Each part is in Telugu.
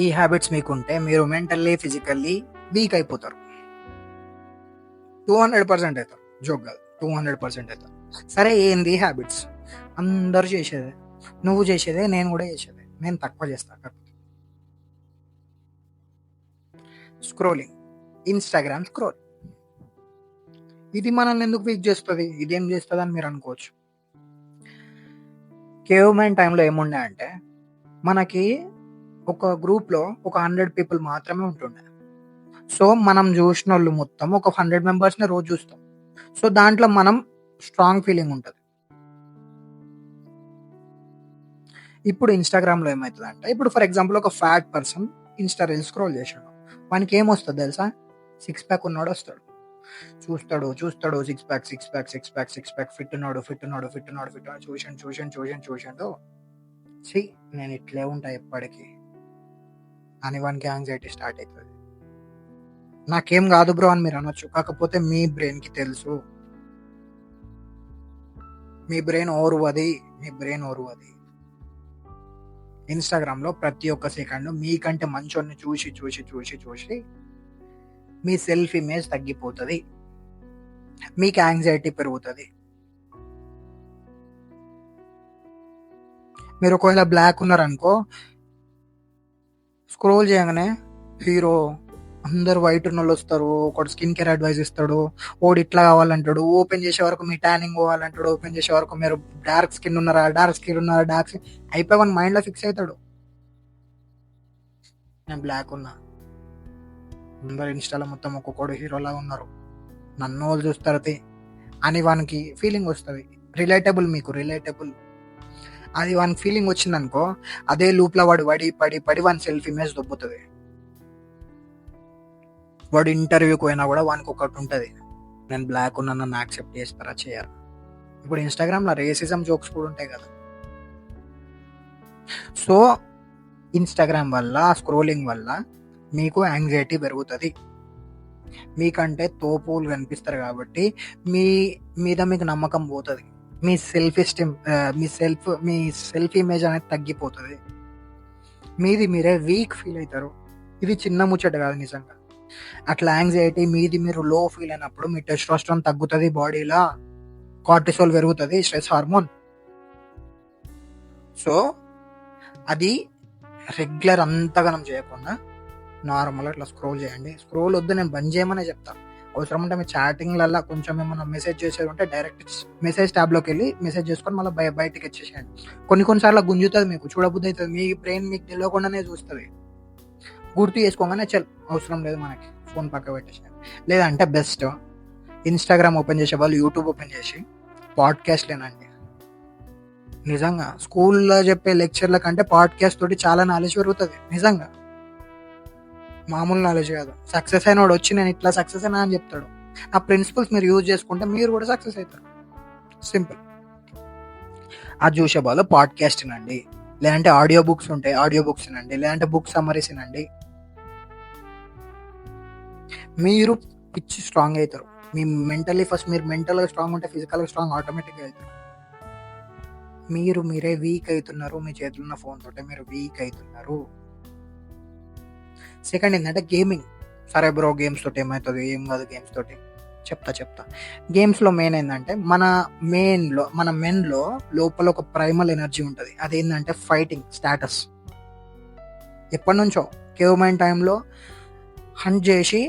ఈ హ్యాబిట్స్ మీకుంటే మీరు మెంటల్లీ, ఫిజికల్లీ వీక్ అయిపోతారు. 200% అవుతారు. జోక్ కాదు, 200% అవుతారు. సరే, ఏంది హ్యాబిట్స్? అందరూ చేసేదే, నువ్వు చేసేదే, నేను కూడా చేసేదే. నేను తక్కువ చేస్తా. Scrolling, Instagram scroll. ఇది మనల్ని ఎందుకు వీక్ చేస్తుంది? ఇదేం చేస్తుంది అని మీరు అనుకోవచ్చు. కేవ్ మ్యాన్ టైంలో ఏముండే అంటే, మనకి ఒక గ్రూప్లో ఒక 100 పీపుల్ మాత్రమే ఉంటుండే. సో మనం చూసిన వాళ్ళు మొత్తం ఒక 100 మెంబర్స్ని రోజు చూస్తాం. సో దాంట్లో మనం స్ట్రాంగ్ ఫీలింగ్ ఉంటుంది. ఇప్పుడు ఇన్స్టాగ్రామ్లో ఏమవుతుంది అంటే, ఇప్పుడు ఫర్ ఎగ్జాంపుల్ ఒక fat person Insta reel scroll చేసాడు. వానికి ఏమొస్తుంది తెలుసా? 6 ప్యాక్ ఉన్నాడు వస్తాడు, చూస్తాడు చూస్తాడు, 6 pack 6 pack 6 pack 6 pack, fit ఉన్నాడు ఫిట్ ఉన్నాడు ఫిట్ ఉన్నాడు ఫిట్ ఉన్నాడు, చూసాడు. సి, నేను ఇట్లే ఉంటా ఎప్పటికీ అని వానికి యాంగ్జైటీ స్టార్ట్ అవుతుంది. నాకేం కాదు బ్రో అని మీరు అనొచ్చు. కాకపోతే మీ బ్రెయిన్కి తెలుసు, మీ బ్రెయిన్ ఓర్వది. ఇన్స్టాగ్రామ్లో ప్రతి ఒక్క సెకండ్ మీకంటే మంచోన్ని చూసి మీ సెల్ఫ్ ఇమేజ్ తగ్గిపోతుంది, మీకు యాంగ్జైటీ పెరుగుతుంది. మీరు ఒకవేళ బ్లాక్ ఉన్నారనుకో, స్క్రోల్ చేయగానే హీరో, అందరు వైట్ ఉన్న వాళ్ళు వస్తారు, ఒకటి స్కిన్ కేర్ అడ్వైస్ ఇస్తాడు, ఓడి ఇట్లా కావాలంటాడు, ఓపెన్ చేసే వరకు మీ ట్యానింగ్ పోవాలంటాడు, ఓపెన్ చేసే వరకు మీరు డార్క్ స్కిన్ ఉన్నారా, అయిపోయి మైండ్లో ఫిక్స్ అవుతాడు, నేను బ్లాక్ ఉన్నా. అందరు ఇన్స్టాలో మొత్తం ఒక్కొక్కడు హీరోలా ఉన్నారు, నన్ను వాళ్ళు చూస్తారు అని వానికి ఫీలింగ్ వస్తుంది. రిలేటబుల్ అది వానికి ఫీలింగ్ వచ్చిందనుకో, అదే లూప్లో వాడు పడి వాని సెల్ఫ్ ఇమేజ్ దొబ్బుతుంది. వాడు ఇంటర్వ్యూకి పోయినా కూడా వానికి ఒకటి ఉంటుంది, నేను బ్లాక్ ఉన్నా, నన్ను యాక్సెప్ట్ చేస్తారా చేయరు. ఇప్పుడు ఇన్స్టాగ్రామ్లో రేసిజం జోక్స్ కూడా ఉంటాయి కదా. సో ఇన్స్టాగ్రామ్ వల్ల, స్క్రోలింగ్ వల్ల మీకు యాంగ్జైటీ పెరుగుతుంది. మీకంటే తోపులు కనిపిస్తారు కాబట్టి మీ మీద మీకు నమ్మకం పోతుంది, మీ సెల్ఫ్ ఎస్టీమ్, మీ సెల్ఫ్ ఇమేజ్ అనేది తగ్గిపోతుంది, మీరే వీక్ ఫీల్ అవుతారు. ఇది చిన్న ముచ్చట కాదు నిజంగా. అట్లా యాంగ్జైటీ మీరు లో ఫీల్ అయినప్పుడు మీ టెస్టోస్టెరాన్ తగ్గుతుంది, బాడీలో కార్టిసోల్ పెరుగుతుంది, స్ట్రెస్ హార్మోన్. సో అది రెగ్యులర్ అంతగానం చేయకుండా నార్మల్ అట్లా స్క్రోల్ చేయండి. స్క్రోల్ వద్దు, నేను బంద్ చేయమనే చెప్తాను. అవసరం ఉంటే మీ చాటింగ్లల్లో కొంచెం ఏమన్నా మెసేజ్ చేసేది ఉంటే డైరెక్ట్ మెసేజ్ ట్యాబ్లోకి వెళ్ళి మెసేజ్ చేసుకొని మళ్ళీ బయటకి వచ్చేసేయండి. కొన్నిసార్లు గుంజుతుంది, మీకు చూడబుద్ధి అవుతుంది, మీ బ్రెయిన్ మీకు తెలియకుండానే చూస్తుంది. గుర్తు చేసుకోగానే చల్, అవసరం లేదు మనకి, ఫోన్ పక్క పెట్టేసేయండి. లేదంటే బెస్ట్, ఇన్స్టాగ్రామ్ ఓపెన్ చేసే వాళ్ళు యూట్యూబ్ ఓపెన్ చేసి పాడ్కాస్ట్ లేనండి. నిజంగా స్కూల్లో చెప్పే లెక్చర్ల కంటే పాడ్కాస్ట్ తోటి చాలా నాలెడ్జ్ పెరుగుతుంది. నిజంగా మామూలు నాలెడ్జ్ కాదు. సక్సెస్ అయిన వాడు వచ్చి నేను ఇట్లా సక్సెస్ అయినా అని చెప్తాడు. ఆ ప్రిన్సిపల్స్ మీరు యూజ్ చేసుకుంటే మీరు కూడా సక్సెస్ అవుతారు. సింపుల్. అది చూసే వాళ్ళు పాడ్కాస్ట్ వినండి, లేదంటే ఆడియో బుక్స్ ఉంటాయి, ఆడియో బుక్స్ వినండి, లేదంటే బుక్ సమ్మరీస్ వినండి. మీరు పిచ్చి స్ట్రాంగ్ అవుతారు. మీ మెంటల్లీ ఫస్ట్, మీరు మెంటల్గా స్ట్రాంగ్ ఉంటే ఫిజికల్గా స్ట్రాంగ్ ఆటోమేటిక్గా అవుతారు. మీరే వీక్ అవుతున్నారు, మీ చేతిలో ఉన్న ఫోన్ తోటే మీరు వీక్ అవుతున్నారు. సెకండ్ ఏంటంటే గేమింగ్. సరే బ్రో, గేమ్స్ తోటి ఏమవుతుంది? ఏం కాదు, గేమ్స్ తోటి చెప్తా. గేమ్స్లో మెయిన్ ఏంటంటే మన మెన్లో లోపల ఒక ప్రైమల్ ఎనర్జీ ఉంటుంది. అదేంటంటే ఫైటింగ్ స్టేటస్. ఎప్పటి నుంచో కేవ్ మైన్ టైంలో హంట్ చేసి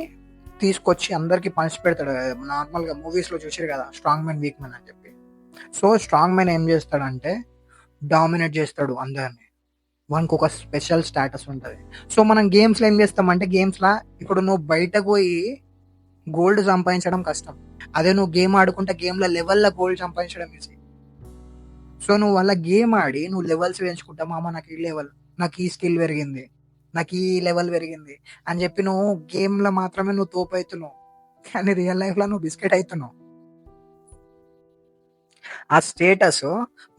తీసుకొచ్చి అందరికి పంచి పెడతాడు. నార్మల్గా మూవీస్లో చూసారు కదా, స్ట్రాంగ్ మెన్ వీక్ మెన్ అని చెప్పి. సో స్ట్రాంగ్ మెన్ ఏం చేస్తాడంటే డామినేట్ చేస్తాడు అందరిని. వానికి ఒక స్పెషల్ స్టేటస్ ఉంటుంది. సో మనం గేమ్స్లో ఏం చేస్తామంటే, గేమ్స్లో ఇప్పుడు నువ్వు బయటకు పోయి గోల్డ్ సంపాదించడం కష్టం. అదే నువ్వు గేమ్ ఆడుకుంటే గేమ్లో లెవెల్లో గోల్డ్ సంపాదించడం ఈజీ. సో నువ్వు అలా గేమ్ ఆడి నువ్వు లెవెల్స్ పెంచుకుంటా, మామ నాకు ఈ లెవెల్, నాకు ఈ స్కిల్ పెరిగింది, నాకు ఈ లెవెల్ పెరిగింది అని చెప్పి నువ్వు గేమ్లో మాత్రమే నువ్వు తోపు అవుతున్నావు, కానీ రియల్ లైఫ్లో నువ్వు బిస్కెట్ అవుతున్నావు. ఆ స్టేటస్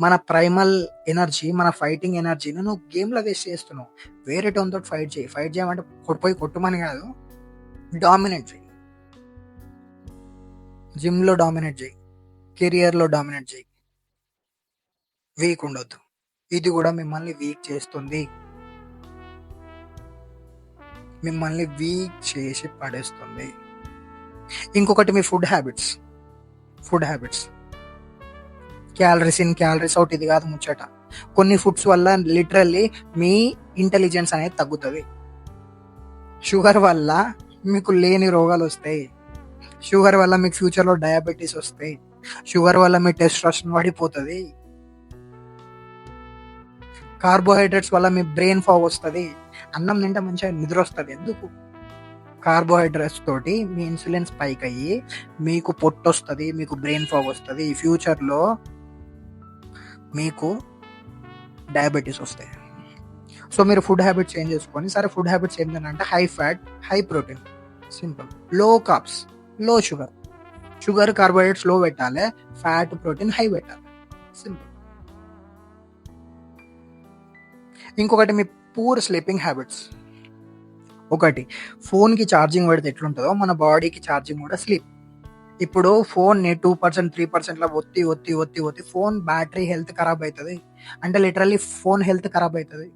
మన ప్రైమల్ ఎనర్జీ, మన ఫైటింగ్ ఎనర్జీని నువ్వు గేమ్లో వేస్ట్ చేస్తున్నావు. వేరే టోన్తో ఫైట్ చేయమంటే పోయి కొట్టుమని కాదు, డామినేట్ చేయి. జిమ్లో డామినేట్ చేయి, కెరియర్లో డామినేట్ చేయి. వీక్ ఉండొద్దు. ఇది కూడా మిమ్మల్ని వీక్ చేస్తుంది. మిమ్మల్ని వీక్ చేసి పడేస్తుంది. ఇంకొకటి మీ food habits. Food habits. Calories in, calories out ఇది కాదు ముచ్చట. కొన్ని ఫుడ్స్ వల్ల లిటరల్లీ మీ ఇంటెలిజెన్స్ అనేది తగ్గుతది. షుగర్ వల్ల మీకు లేని రోగాలొస్తాయి. షుగర్ వల్ల మీకు ఫ్యూచర్‌లో డయాబెటిస్ ఒస్తాయి. షుగర్ వల్ల మీ టెస్టోస్టెరాన్ పడిపోతది. కార్బోహైడ్రేట్స్ వల్ల మీ బ్రెయిన్ ఫాగ్ వస్తది. అన్నం తింటే మంచిగా నిద్రొస్తది. ఎందుకు? కార్బోహైడ్రేట్స్ తోటి మీ ఇన్సులిన్ స్పైక్ అయ్యి మీకు పొట్టొస్తది. మీకు బ్రెయిన్ ఫాగ్ వస్తది. ఫ్యూచర్‌లో మీకు డయాబెటిస్ వస్తాయి. సో, మీరు ఫుడ్ హ్యాబిట్స్ చేంజ్ చేసుకొని, సరే ఫుడ్ హ్యాబిట్స్ ఏంటంటే high fat, high protein. Simple. లో కార్బ్స్, లో షుగర్. షుగర్, కార్బోహైడ్రేట్స్ లో పెట్టాలి. ఫ్యాట్, ప్రోటీన్ హై పెట్టాలి. సింపుల్. ఇంకొకటి మీ పూర్ స్లీపింగ్ హ్యాబిట్స్. ఒకటి, ఫోన్‌కి ఛార్జింగ్ పెడితే ఎట్లుంటదో మన బాడీకి ఛార్జింగ్ కూడా స్లీప్. ఇప్పుడు ఫోన్‌ని 2%, 3%ల ఒత్తి ఫోన్ బ్యాటరీ హెల్త్ ఖరాబ్ అయితది. అంటే లిటరల్లీ ఫోన్ హెల్త్ ఖరాబ్ అయితది.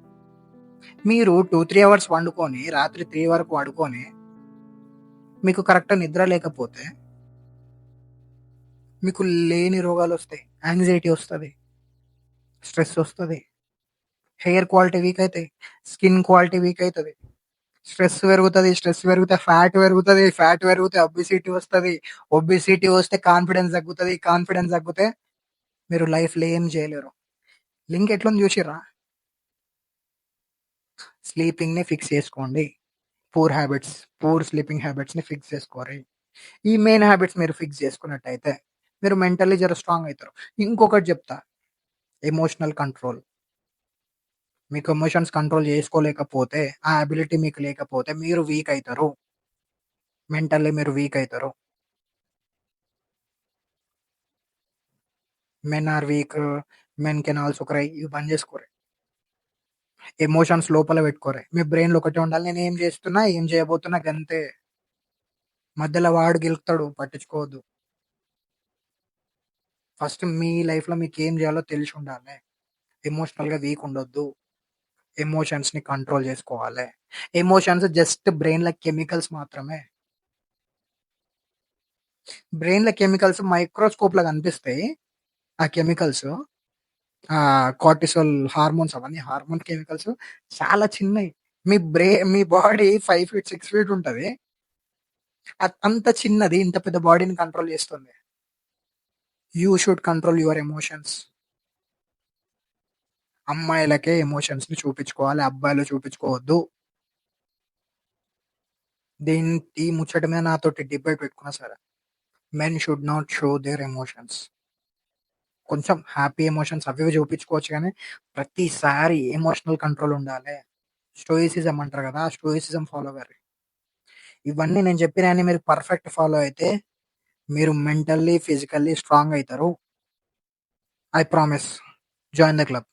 మీరు 2, 3 అవర్స్ పండుకొని రాత్రి 3 వరకు పడుకొని మీకు కరెక్ట్‌గా నిద్ర లేకపోతే మీకు లేని రోగాలొస్తాయి. యాంగ్జైటీ వస్తది. స్ట్రెస్ వస్తది. హెయిర్ క్వాలిటీ వీక్ అయితాయి. స్కిన్ క్వాలిటీ వీక్ అయితది. స్ట్రెస్ పెరుగుతది. స్ట్రెస్ పెరిగితే ఫ్యాట్ పెరుగుతది. ఫ్యాట్ పెరిగితే ఒబెసిటీ వస్తది. ఒబెసిటీ వస్తే కాన్ఫిడెన్స్ తగ్గుతది. కాన్ఫిడెన్స్ తగ్గితే మీరు లైఫ్‌లో ఏం చేయలేరు. లింక్ ఎట్లుంది చూసిర్రా? స్లీపింగ్‌ని ఫిక్స్ చేసుకోండి. పూర్ హ్యాబిట్స్, పూర్ స్లీపింగ్ హ్యాబిట్స్‌ని ఫిక్స్ చేసుకోరి. ఈ మెయిన్ హ్యాబిట్స్ మీరు ఫిక్స్ చేసుకున్నట్టయితే మీరు మెంటల్లీ జర స్ట్రాంగ్ అయితారు. ఇంకొకటి చెప్తా, ఎమోషనల్ కంట్రోల్. మీకు ఎమోషన్స్ కంట్రోల్ చేసుకోలేకపోతే, ఆ అబిలిటీ మీకు లేకపోతే మీరు వీక్ అయితారు. మెంటల్లీ మీరు వీక్ అయితారు. Men are weak, men can also cry ఇవి బంద్ చేసుకోరి. ఎమోషన్స్ లోపల పెట్టుకోరి. మీ బ్రెయిన్‌లో ఒకటే ఉండాలి. నేను ఏం చేస్తున్నా, ఏం చేయబోతున్నా గంతే. మధ్యలో వాడు గెలుకుతాడు పట్టించుకోవద్దు. ఫస్ట్ మీ లైఫ్‌లో మీకేం చేయాలో తెలిసి ఉండాలి. ఎమోషనల్‌గా వీక్ ఉండొద్దు. ఎమోషన్స్‌ని కంట్రోల్ చేసుకోవాలి. ఎమోషన్స్ జస్ట్ బ్రెయిన్‌లో కెమికల్స్ మాత్రమే. బ్రెయిన్‌లో కెమికల్స్ మైక్రోస్కోప్‌లో కనిపిస్తాయి. ఆ కెమికల్స్, కార్టిసోల్ హార్మోన్స్ అవన్నీ హార్మోన్ కెమికల్స్ చాలా చిన్నయి. మీ బాడీ 5 ఫీట్, 6 ఫీట్ ఉంటది. అంత చిన్నది ఇంత పెద్ద బాడీని కంట్రోల్ చేస్తుంది. You should control your emotions. అమ్మాయిలకే ఎమోషన్స్‌ని చూపించుకోవాలి. అబ్బాయిలు చూపించుకోవద్దు. ఈ ముచ్చట మీద నాతోటి డిబేట్ పెట్టుకున్నా సరే. Men should not show there emotions. కొంచెం హ్యాపీ ఎమోషన్స్ అవి ఇవి చూపించుకోవచ్చు గానీ, ప్రతిసారి ఎమోషనల్ కంట్రోల్ ఉండాలి. స్టోయిసిజం అంటారు కదా! ఆ స్టోయిసిజం ఫాలో అవ్వాలి. ఇవన్నీ నేను చెప్పినయన్ని మీరు పర్ఫెక్ట్ ఫాలో అయితే, మీరు మెంటల్లీ, ఫిజికల్లీ స్ట్రాంగ్ అయితారు. I promise. Join the club.